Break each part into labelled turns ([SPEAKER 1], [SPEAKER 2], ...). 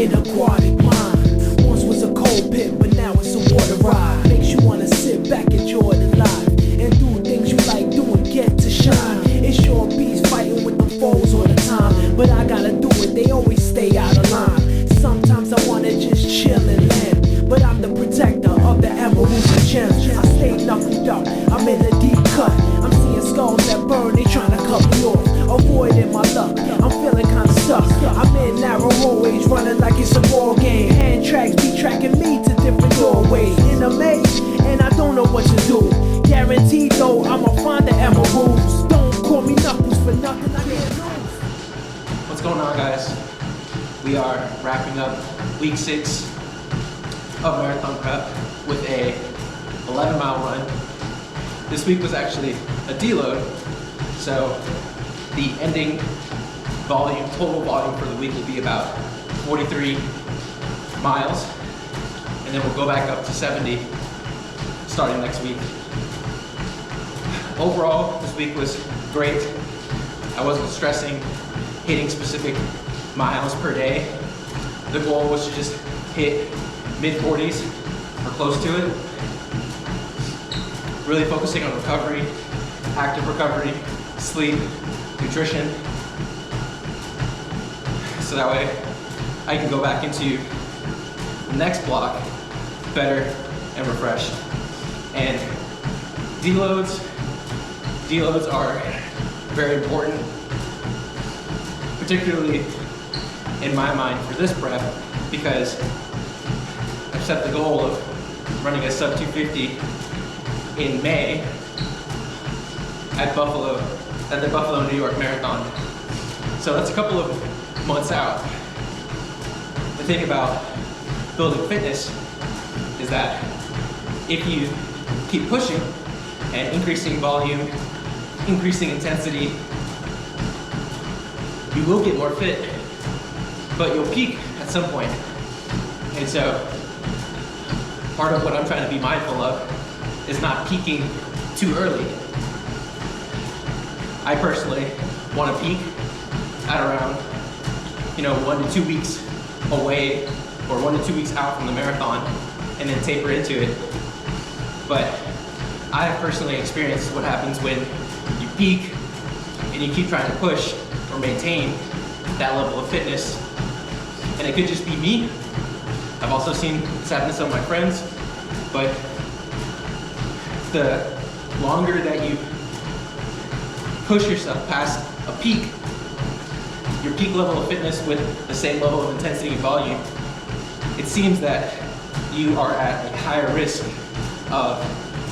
[SPEAKER 1] An aquatic mind. Once was a cold pit, but now it's a water ride. Makes you wanna sit back, enjoy the life, and do things you like doing, get to shine. It's your beast fighting with the foes all the time, but I gotta do it, they always stay out of line. Sometimes I wanna just chill and land, but I'm the protector of the emeralds and gems. I stay knuckled up, I'm in a deep cut. I'm seeing skulls that burn, they tryna cut me off. Avoiding my luck, I'm feeling kinda stuck. I'm in narrow hallways, running like it's a ball game. Hand tracks be tracking me to different doorways. In a maze, and I don't know what to do. Guaranteed though, I'ma find the emeralds. Don't call me Knuckles for nothing, I can't lose.
[SPEAKER 2] What's going on, guys? We are wrapping up week 6 of marathon prep with a 11-mile run. This week was actually a deload, so the ending volume, total volume for the week will be about 43 miles, and then we'll go back up to 70 starting next week. Overall, this week was great. I wasn't stressing hitting specific miles per day. The goal was to just hit mid-40s or close to it. Really focusing on recovery, active recovery, sleep, nutrition, so that way I can go back into the next block better and refreshed. And deloads are very important, particularly in my mind for this prep, because I've set the goal of running a sub 250 in May at the Buffalo, New York Marathon. So that's a couple of months out. The thing about building fitness is that if you keep pushing and increasing volume, increasing intensity, you will get more fit, but you'll peak at some point. And so part of what I'm trying to be mindful of is not peaking too early. I personally want to peak at around 1 to 2 weeks away, or 1 to 2 weeks out from the marathon, and then taper into it. But I have personally experienced what happens when you peak and you keep trying to push or maintain that level of fitness. And it could just be me. I've also seen this happen to some of my friends, but the longer that you push yourself past a peak, your peak level of fitness with the same level of intensity and volume, it seems that you are at a higher risk of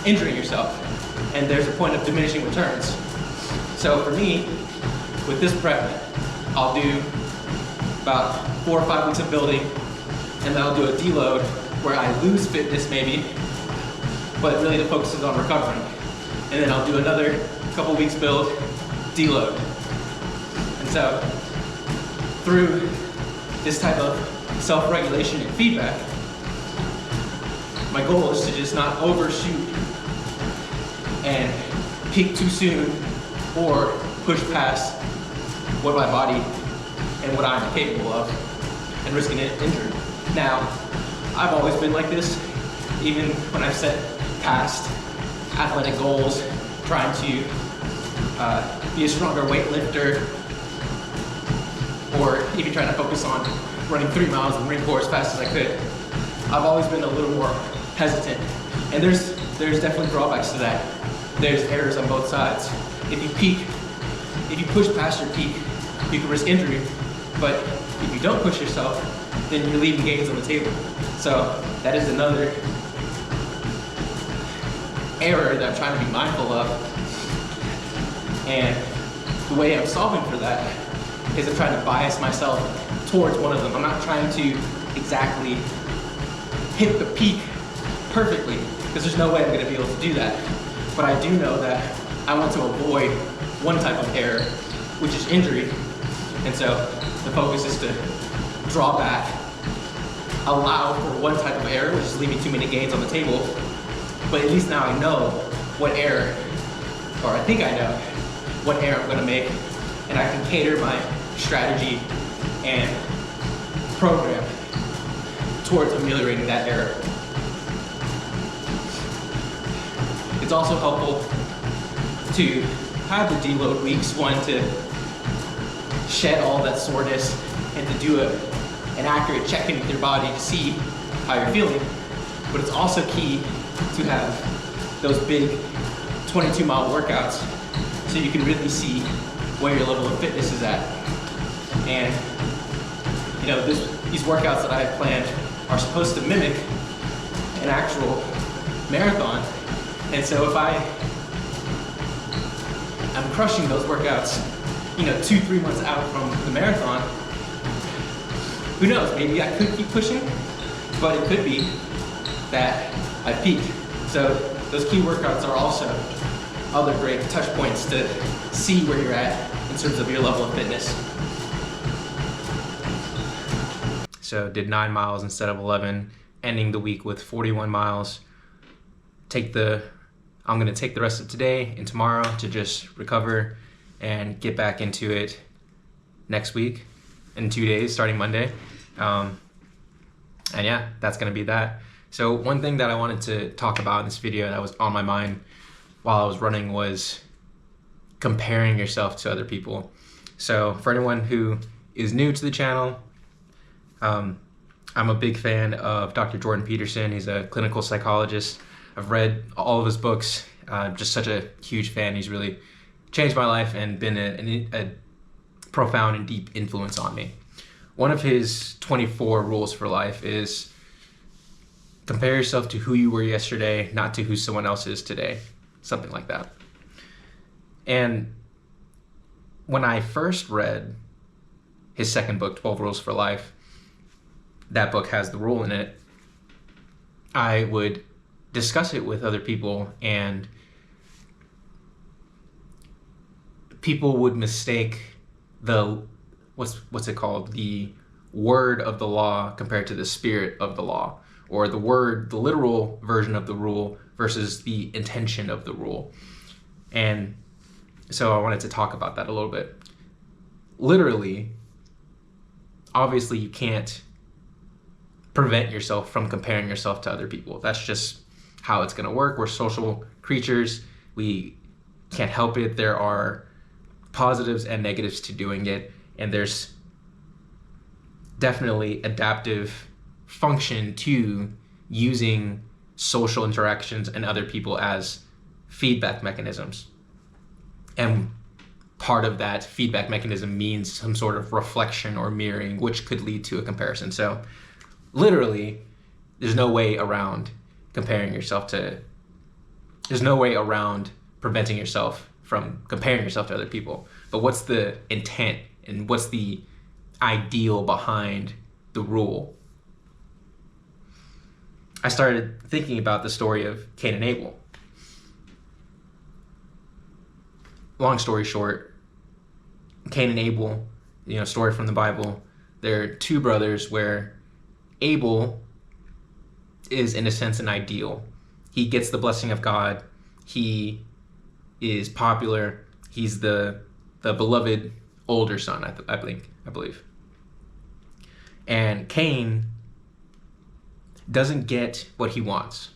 [SPEAKER 2] injuring yourself, and there's a point of diminishing returns. So for me, with this prep, I'll do about 4 or 5 weeks of building, and then I'll do a deload where I lose fitness maybe, but really the focus is on recovering. And then I'll do another couple weeks build, deload. And so through this type of self-regulation and feedback, my goal is to just not overshoot and peak too soon or push past what my body and what I'm capable of and risking injury. Now, I've always been like this, even when I've set past athletic goals, trying to be a stronger weightlifter, or even trying to focus on running 3 miles in the Marine Corps as fast as I could. I've always been a little more hesitant, and there's definitely drawbacks to that. There's errors on both sides. If you push past your peak, you can risk injury, but if you don't push yourself, then you're leaving gains on the table. So that is another error that I'm trying to be mindful of. And the way I'm solving for that is I'm trying to bias myself towards one of them. I'm not trying to exactly hit the peak perfectly, because there's no way I'm going to be able to do that. But I do know that I want to avoid one type of error, which is injury. And so the focus is to draw back, allow for one type of error, which is leaving too many gains on the table. But at least now I know what error, or I think I know what error I'm going to make, and I can cater my strategy and program towards ameliorating that error. It's also helpful to have the deload weeks, one, to shed all that soreness and to do an accurate check-in with your body to see how you're feeling. But it's also key to have those big 22-mile workouts so you can really see where your level of fitness is at. And these workouts that I have planned are supposed to mimic an actual marathon. And so if I'm crushing those workouts, 2-3 months out from the marathon, who knows, maybe I could keep pushing, but it could be that I peaked. So those key workouts are also other great touch points to see where you're at in terms of your level of fitness. So did 9 miles instead of 11, ending the week with 41 miles. I'm gonna take the rest of today and tomorrow to just recover and get back into it next week in 2 days, starting Monday. And yeah, that's gonna be that. So one thing that I wanted to talk about in this video that was on my mind while I was running was comparing yourself to other people. So for anyone who is new to the channel, I'm a big fan of Dr. Jordan Peterson. He's a clinical psychologist. I've read all of his books. Just such a huge fan. He's really changed my life and been a profound and deep influence on me. One of his 24 rules for life is compare yourself to who you were yesterday, not to who someone else is today. Something like that. And when I first read his second book, 12 Rules for Life, that book has the rule in it, I would discuss it with other people, and people would mistake the what's it called, the word of the law compared to the spirit of the law, or the literal version of the rule versus the intention of the rule. And so I wanted to talk about that a little bit. Literally, obviously you can't prevent yourself from comparing yourself to other people. That's just how it's gonna work. We're social creatures. We can't help it. There are positives and negatives to doing it, and there's definitely adaptive function to using social interactions and other people as feedback mechanisms. And part of that feedback mechanism means some sort of reflection or mirroring, which could lead to a comparison. So literally, there's no way around there's no way around preventing yourself from comparing yourself to other people. But what's the intent and what's the ideal behind the rule? I started thinking about the story of Cain and Abel. Long story short, Cain and Abel, story from the Bible, they're two brothers where Abel is, in a sense, an ideal. He gets the blessing of God. He is popular. He's the beloved older son, I believe. And Cain doesn't get what he wants.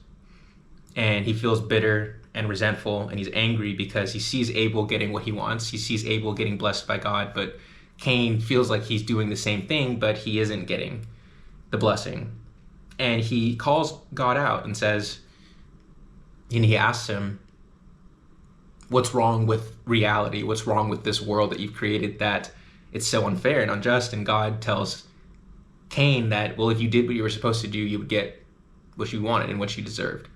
[SPEAKER 2] And he feels bitter and resentful, and he's angry because he sees Abel getting what he wants. He sees Abel getting blessed by God, but Cain feels like he's doing the same thing, but he isn't getting the blessing. And he calls God out and says, and he asks him, what's wrong with reality? What's wrong with this world that you've created that it's so unfair and unjust? And God tells Cain that, well, if you did what you were supposed to do, you would get what you wanted and what you deserved.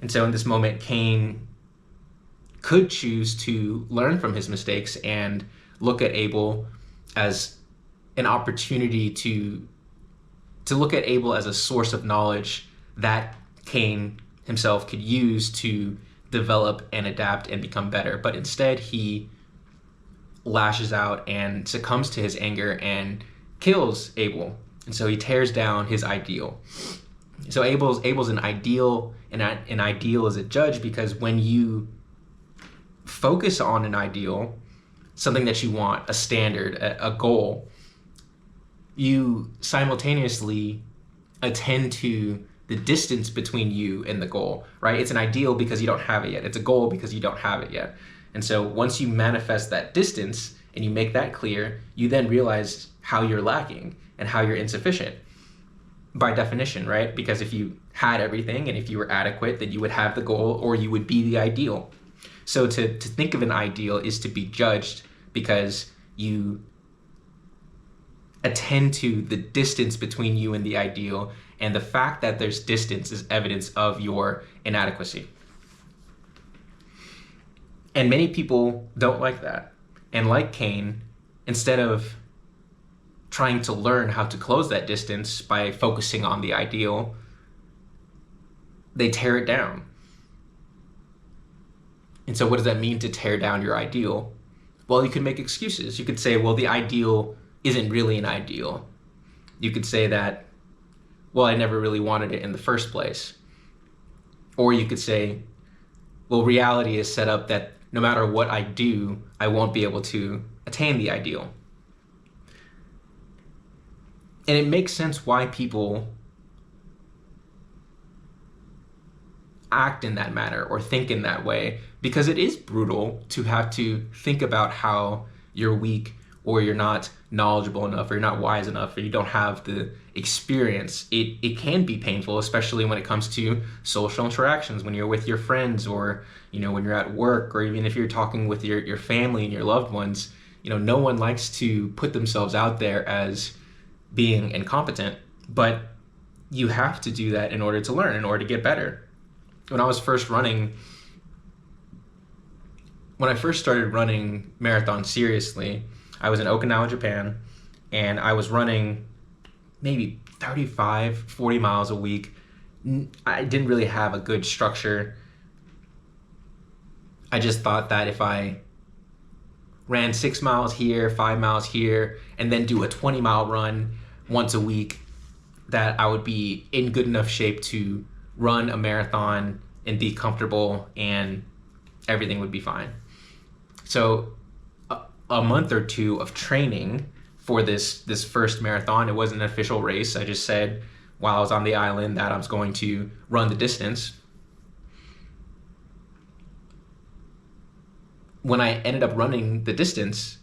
[SPEAKER 2] And so in this moment, Cain could choose to learn from his mistakes and look at Abel as an opportunity to look at Abel as a source of knowledge that Cain himself could use to develop and adapt and become better. But instead, he lashes out and succumbs to his anger and kills Abel. And so he tears down his ideal. So Abel's an ideal, and an ideal is a judge, because when you focus on an ideal, something that you want, a standard, a goal, you simultaneously attend to the distance between you and the goal, right? It's an ideal because you don't have it yet. It's a goal because you don't have it yet. And so once you manifest that distance and you make that clear, you then realize how you're lacking and how you're insufficient by definition, right? Because if you had everything and if you were adequate, then you would have the goal or you would be the ideal. So to think of an ideal is to be judged because you attend to the distance between you and the ideal, and the fact that there's distance is evidence of your inadequacy. And many people don't like that. And like Cain, instead of trying to learn how to close that distance by focusing on the ideal, they tear it down. And so what does that mean to tear down your ideal? Well, you could make excuses. You could say, well, the ideal isn't really an ideal. You could say that, well, I never really wanted it in the first place. Or you could say, well, reality is set up that no matter what I do, I won't be able to attain the ideal. And it makes sense why people act in that manner or think in that way, because it is brutal to have to think about how you're weak or you're not knowledgeable enough or you're not wise enough or you don't have the experience. It can be painful, especially when it comes to social interactions, when you're with your friends or, when you're at work, or even if you're talking with your family and your loved ones. No one likes to put themselves out there as being incompetent, but you have to do that in order to learn, in order to get better. When I first started running marathons seriously, I was in Okinawa, Japan, and I was running maybe 35, 40 miles a week. I didn't really have a good structure. I just thought that if I ran 6 miles here, 5 miles here, and then do a 20-mile run once a week, that I would be in good enough shape to run a marathon and be comfortable and everything would be fine. So a month or two of training for this first marathon, it wasn't an official race. I just said while I was on the island that I was going to run the distance. When I ended up running the distance,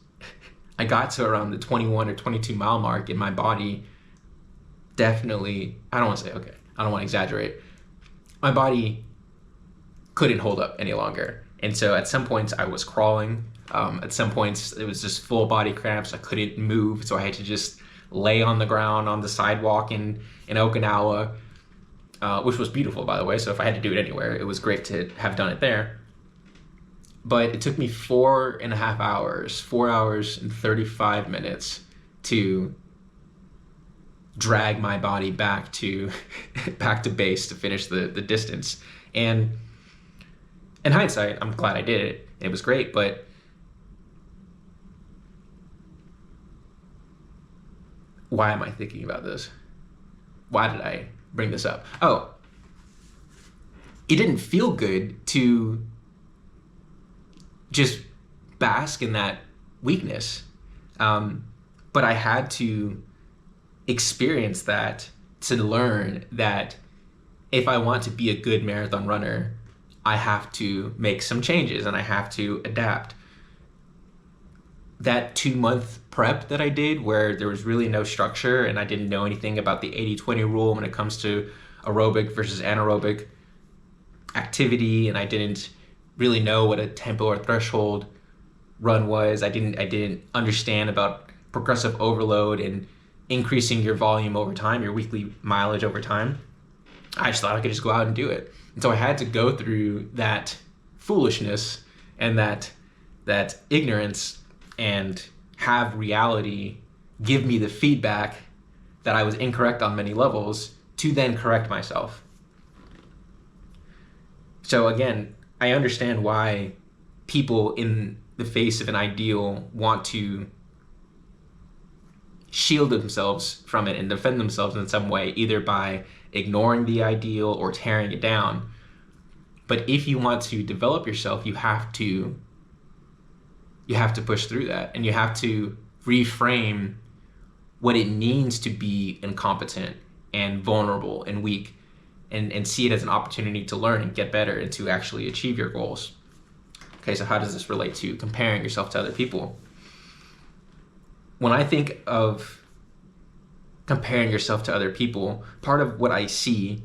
[SPEAKER 2] I got to around the 21 or 22 mile mark, and my body definitely, I don't want to exaggerate. My body couldn't hold up any longer. And so at some points I was crawling. At some points it was just full body cramps. I couldn't move. So I had to just lay on the ground on the sidewalk in Okinawa, which was beautiful, by the way. So if I had to do it anywhere, it was great to have done it there. But it took me 4.5 hours, 4 hours and 35 minutes to drag my body back to base to finish the distance. And in hindsight, I'm glad I did it. It was great, but why am I thinking about this? Why did I bring this up? Oh, it didn't feel good to just bask in that weakness. But I had to experience that to learn that if I want to be a good marathon runner, I have to make some changes and I have to adapt. That 2-month prep that I did, where there was really no structure and I didn't know anything about the 80-20 rule when it comes to aerobic versus anaerobic activity, and I didn't really know what a tempo or threshold run was. I didn't understand about progressive overload and increasing your volume over time, your weekly mileage over time. I just thought I could just go out and do it. And so I had to go through that foolishness and that ignorance and have reality give me the feedback that I was incorrect on many levels to then correct myself. So again, I understand why people in the face of an ideal want to shield themselves from it and defend themselves in some way, either by ignoring the ideal or tearing it down. But if you want to develop yourself, you have to push through that, and you have to reframe what it means to be incompetent
[SPEAKER 3] and vulnerable and weak, and see it as an opportunity to learn and get better and to actually achieve your goals. Okay, so how does this relate to comparing yourself to other people? When I think of comparing yourself to other people, part of what I see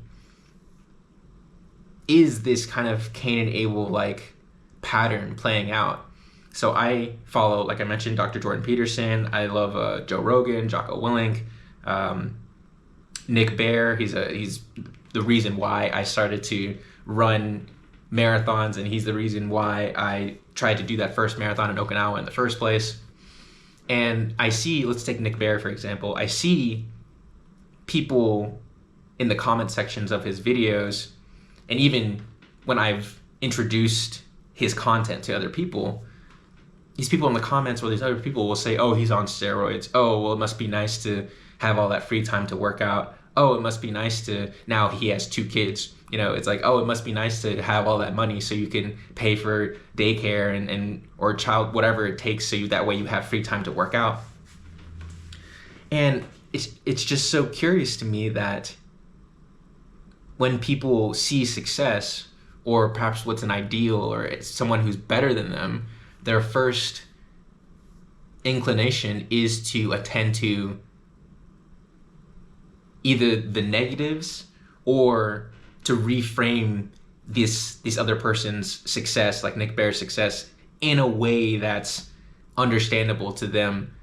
[SPEAKER 3] is this kind of Cain and Abel like pattern playing out. So I follow, like I mentioned, Dr. Jordan Peterson. I love Joe Rogan, Jocko Willink, Nick Bare. He's the reason why I started to run marathons, and he's the reason why I tried to do that first marathon in Okinawa in the first place. And I see, let's take Nick Bare for example, I see people in the comment sections of his videos, and even when I've introduced his content to other people, these people in the comments or these other people will say, oh, he's on steroids. Oh, well, it must be nice to have all that free time to work out. Oh, it must be nice to, now he has 2 kids. You know, it's like, oh, it must be nice to have all that money so you can pay for daycare and or child, whatever it takes, so that way you have free time to work out. And it's just so curious to me that when people see success, or perhaps what's an ideal, or someone who's better than them, their first inclination is to attend to either the negatives or to reframe this other person's success, like Nick Bare's success, in a way that's understandable to them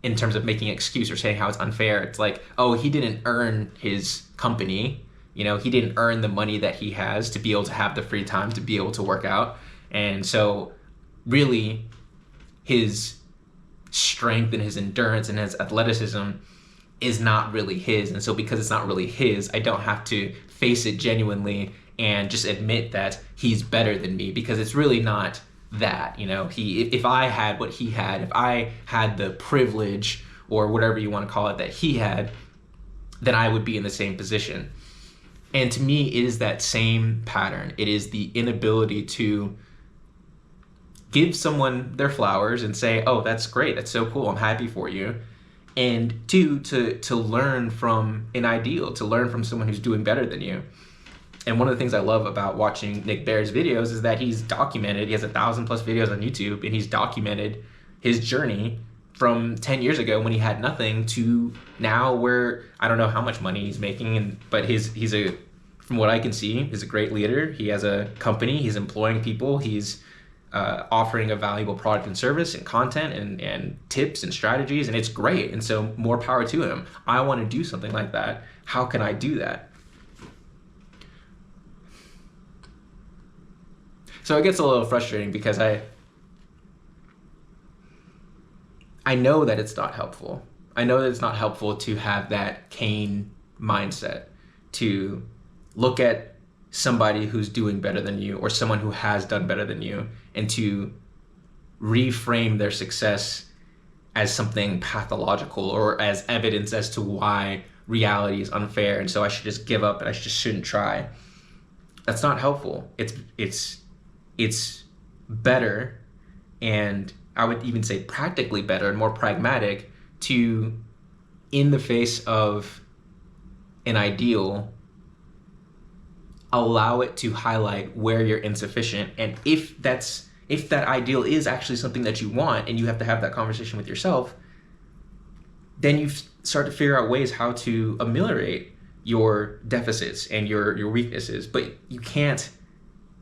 [SPEAKER 3] in terms of making an excuse or saying how it's unfair. It's like, oh, he didn't earn his company. You know, he didn't earn the money that he has to be able to have the free time to be able to work out. And so really his strength and his endurance and his athleticism is not really his. And so because it's not really his, I don't have to face it genuinely and just admit that he's better than me, because it's really not that. You know, if I had what he had, if I had the privilege or whatever you want to call it that he had, then I would be in the same position. And to me, it is that same pattern. It is the inability to give someone their flowers and say, oh, that's great, that's so cool, I'm happy for you. And 2, to learn from an ideal, to learn from someone who's doing better than you. And one of the things I love about watching Nick Bare's videos is that he's documented, he has 1,000+ videos on YouTube, and he's documented his journey from 10 years ago when he had nothing to now where I don't know how much money he's making, but he's a, from what I can see, he's a great leader. He has a company, he's employing people, he's offering a valuable product and service and content and tips and strategies, and it's great. And so more power to him. I want to do something like that. How can I do that? So it gets a little frustrating because I know that it's not helpful. I know that it's not helpful to have that Cain mindset, to look at somebody who's doing better than you or someone who has done better than you and to reframe their success as something pathological or as evidence as to why reality is unfair and so I should just give up and I just shouldn't try. That's not helpful. It's better, and I would even say practically better and more pragmatic, to, in the face of an ideal, allow it to highlight where you're insufficient. And if that ideal is actually something that you want and you have to have that conversation with yourself, then you start to figure out ways how to ameliorate your deficits and your weaknesses. But you can't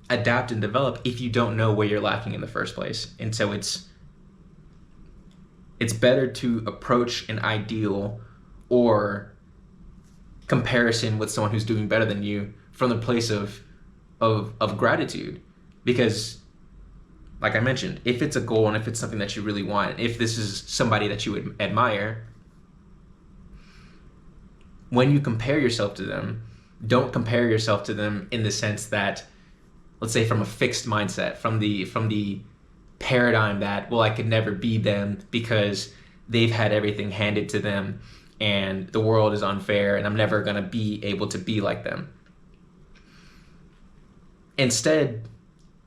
[SPEAKER 3] adapt and develop if you don't know where you're lacking in the first place. And so it's better to approach an ideal or comparison with someone who's doing better than you from the place of gratitude. Because like I mentioned, if it's a goal and if it's something that you really want, if this is somebody that you would admire, when you compare yourself to them, don't compare yourself to them in the sense that, let's say, from a fixed mindset, from the paradigm that, well, I could never be them because they've had everything handed to them and the world is unfair and I'm never going to be able to be like them. Instead,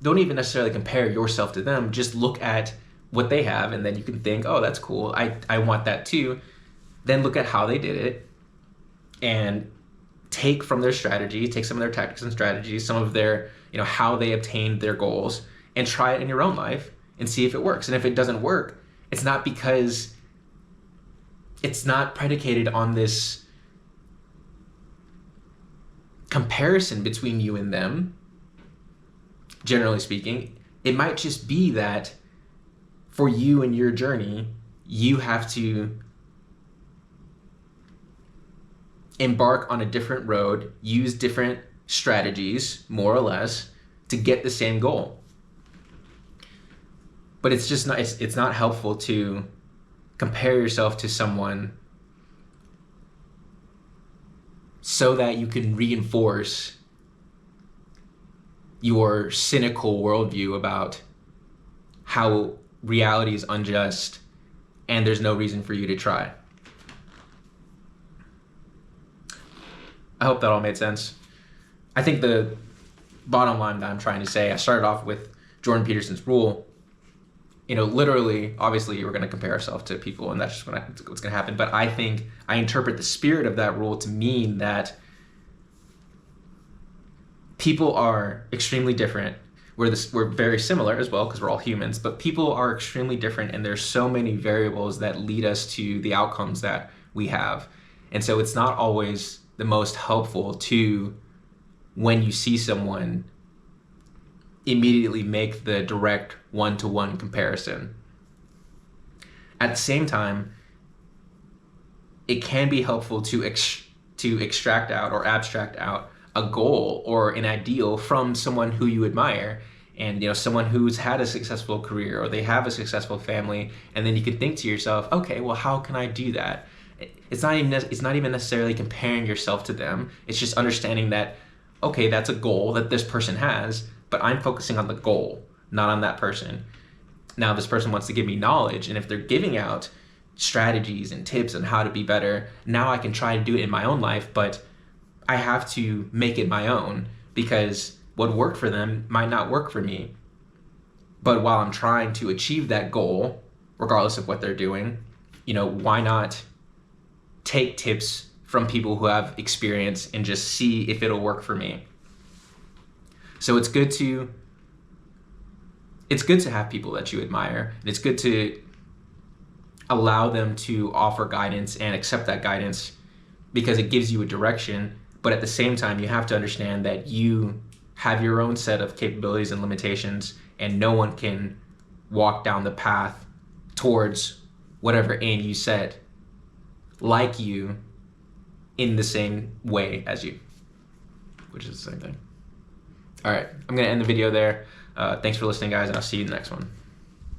[SPEAKER 3] don't even necessarily compare yourself to them. Just look at what they have and then you can think, oh, that's cool. I want that too. Then look at how they did it and take from their strategy, take some of their tactics and strategies, some of their, how they obtained their goals, and try it in your own life and see if it works. And if it doesn't work, it's not because it's not predicated on this comparison between you and them. Generally speaking, it might just be that for you and your journey, you have to embark on a different road, use different strategies, more or less, to get the same goal. But it's just not, it's not helpful to compare yourself to someone so that you can reinforce your cynical worldview about how reality is unjust and there's no reason for you to try. I hope that all made sense. I think the bottom line that I'm trying to say, I started off with Jordan Peterson's rule. Literally, obviously, we're going to compare ourselves to people, and that's just what's going to happen. But I think I interpret the spirit of that rule to mean that people are extremely different. We're very similar as well because we're all humans, but people are extremely different, and there's so many variables that lead us to the outcomes that we have. And so it's not always the most helpful to, when you see someone, immediately make the direct one-to-one comparison. At the same time, it can be helpful to extract out or abstract out a goal or an ideal from someone who you admire, and someone who's had a successful career or they have a successful family, and then you can think to yourself, okay, well, how can I do that? It's not even necessarily comparing yourself to them. It's just understanding that, okay, that's a goal that this person has, but I'm focusing on the goal, not on that person. Now this person wants to give me knowledge, and if they're giving out strategies and tips on how to be better, now I can try to do it in my own life, but I have to make it my own, because what worked for them might not work for me. But while I'm trying to achieve that goal, regardless of what they're doing, why not take tips from people who have experience and just see if it'll work for me? So it's good to have people that you admire, and it's good to allow them to offer guidance and accept that guidance because it gives you a direction. But at the same time, you have to understand that you have your own set of capabilities and limitations, and no one can walk down the path towards whatever aim you set like you in the same way as you, which is the same thing. All right, I'm going to end the video there. Thanks for listening, guys, and I'll see you in the next one.